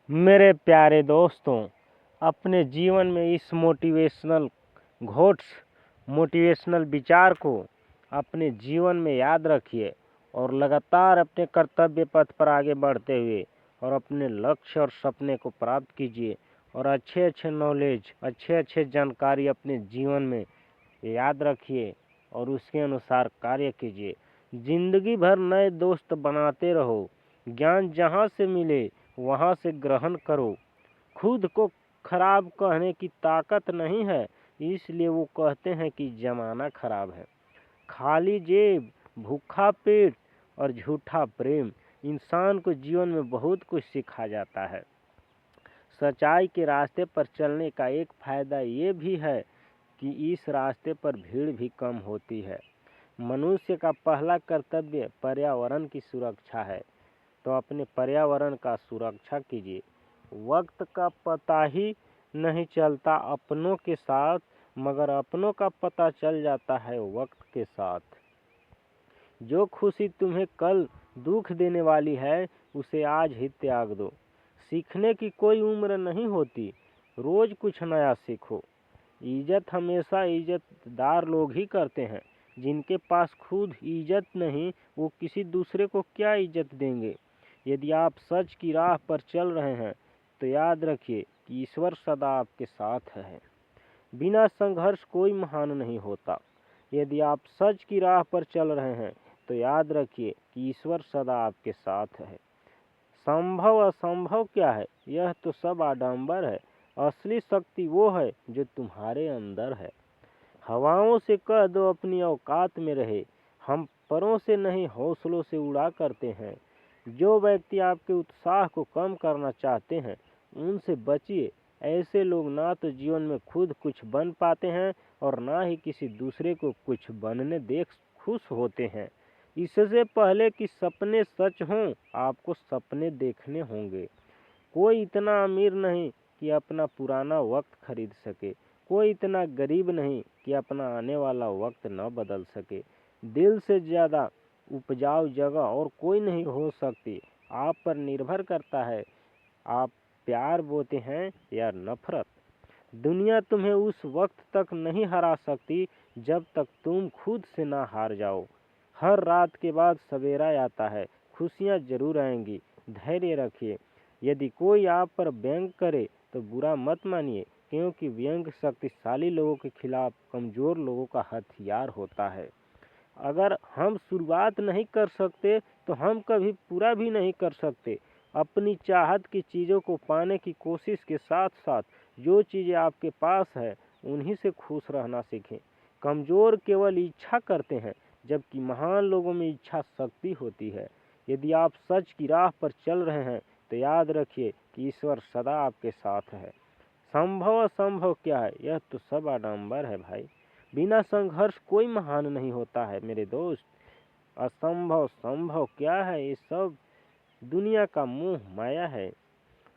मेरे प्यारे दोस्तों, अपने जीवन में इस मोटिवेशनल विचार को अपने जीवन में याद रखिए और लगातार अपने कर्तव्य पथ पर आगे बढ़ते हुए और अपने लक्ष्य और सपने को प्राप्त कीजिए और अच्छे नॉलेज, अच्छे जानकारी अपने जीवन में याद रखिए और उसके अनुसार कार्य कीजिए। जिंदगी भर नए दोस्त बनाते रहो। ज्ञान जहाँ से मिले वहाँ से ग्रहण करो। खुद को खराब कहने की ताकत नहीं है, इसलिए वो कहते हैं कि जमाना खराब है। खाली जेब, भूखा पेट और झूठा प्रेम इंसान को जीवन में बहुत कुछ सिखा जाता है। सच्चाई के रास्ते पर चलने का एक फायदा ये भी है कि इस रास्ते पर भीड़ भी कम होती है। मनुष्य का पहला कर्तव्य पर्यावरण की सुरक्षा है, तो अपने पर्यावरण का सुरक्षा कीजिए। वक्त का पता ही नहीं चलता अपनों के साथ, मगर अपनों का पता चल जाता है वक्त के साथ। जो खुशी तुम्हें कल दुख देने वाली है, उसे आज ही त्याग दो। सीखने की कोई उम्र नहीं होती, रोज कुछ नया सीखो। इज्जत हमेशा इज्जतदार लोग ही करते हैं। जिनके पास खुद इज्जत नहीं, वो किसी दूसरे को क्या इज्जत देंगे। यदि आप सच की राह पर चल रहे हैं तो याद रखिए कि ईश्वर सदा आपके साथ है। बिना संघर्ष कोई महान नहीं होता। यदि आप सच की राह पर चल रहे हैं तो याद रखिए कि ईश्वर सदा आपके साथ है। संभव असंभव क्या है, यह तो सब आडंबर है। असली शक्ति वो है जो तुम्हारे अंदर है। हवाओं से कह दो अपनी औकात में रहे। हम परों से नहीं हौसलों से उड़ा करते हैं। जो व्यक्ति आपके उत्साह को कम करना चाहते हैं, उनसे बचिए। ऐसे लोग ना तो जीवन में खुद कुछ बन पाते हैं और ना ही किसी दूसरे को कुछ बनने देख खुश होते हैं। इससे पहले कि सपने सच हों, आपको सपने देखने होंगे। कोई इतना अमीर नहीं कि अपना पुराना वक्त खरीद सके। कोई इतना गरीब नहीं कि अपना आने वाला वक्त न बदल सके। दिल से ज़्यादा उपजाऊ जगह और कोई नहीं हो सकती। आप पर निर्भर करता है, आप प्यार बोते हैं या नफरत। दुनिया तुम्हें उस वक्त तक नहीं हरा सकती जब तक तुम खुद से ना हार जाओ। हर रात के बाद सवेरा आता है। खुशियाँ जरूर आएंगी, धैर्य रखिए। यदि कोई आप पर व्यंग करे तो बुरा मत मानिए, क्योंकि व्यंग शक्तिशाली लोगों के खिलाफ कमज़ोर लोगों का हथियार होता है। अगर हम शुरुआत नहीं कर सकते तो हम कभी पूरा भी नहीं कर सकते। अपनी चाहत की चीज़ों को पाने की कोशिश के साथ साथ जो चीज़ें आपके पास है उन्हीं से खुश रहना सीखें। कमज़ोर केवल इच्छा करते हैं, जबकि महान लोगों में इच्छा शक्ति होती है। यदि आप सच की राह पर चल रहे हैं तो याद रखिए कि ईश्वर सदा आपके साथ है। संभव असंभव क्या है, यह तो सब आडंबर है भाई। बिना संघर्ष कोई महान नहीं होता है मेरे दोस्त। असंभव संभव क्या है, ये सब दुनिया का मोह माया है।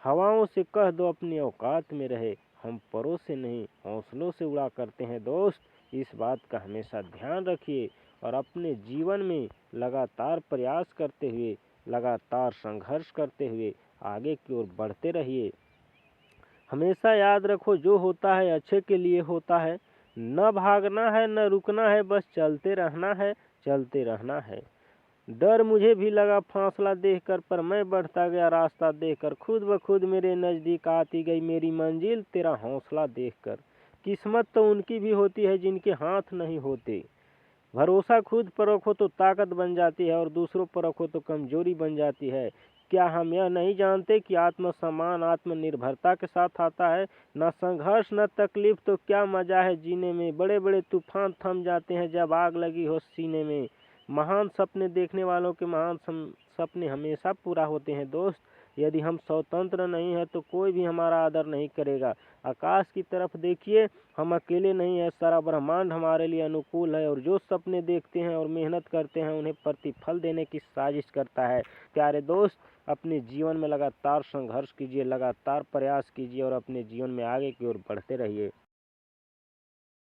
हवाओं से कह दो अपनी औकात में रहे। हम परों से नहीं हौसलों से उड़ा करते हैं दोस्त। इस बात का हमेशा ध्यान रखिए और अपने जीवन में लगातार प्रयास करते हुए, लगातार संघर्ष करते हुए आगे की ओर बढ़ते रहिए। हमेशा याद रखो, जो होता है अच्छे के लिए होता है। न भागना है न रुकना है, बस चलते रहना है, चलते रहना है। डर मुझे भी लगा फासला देखकर, पर मैं बढ़ता गया रास्ता देखकर। खुद ब खुद मेरे नज़दीक आती गई मेरी मंजिल, तेरा हौसला देखकर। किस्मत तो उनकी भी होती है जिनके हाथ नहीं होते। भरोसा खुद पर रखो तो ताकत बन जाती है और दूसरों पर रखो तो कमजोरी बन जाती है। क्या हम यह नहीं जानते कि आत्मसम्मान आत्मनिर्भरता के साथ आता है? न संघर्ष न तकलीफ तो क्या मजा है जीने में। बड़े बड़े तूफान थम जाते हैं जब आग लगी हो सीने में। महान सपने देखने वालों के महान सपने हमेशा पूरा होते हैं दोस्त। यदि हम स्वतंत्र नहीं हैं तो कोई भी हमारा आदर नहीं करेगा। आकाश की तरफ देखिए, हम अकेले नहीं हैं, सारा ब्रह्मांड हमारे लिए अनुकूल है। और जो सपने देखते हैं और मेहनत करते हैं उन्हें प्रतिफल देने की साजिश करता है। प्यारे दोस्त, अपने जीवन में लगातार संघर्ष कीजिए, लगातार प्रयास कीजिए और अपने जीवन में आगे की ओर बढ़ते रहिए।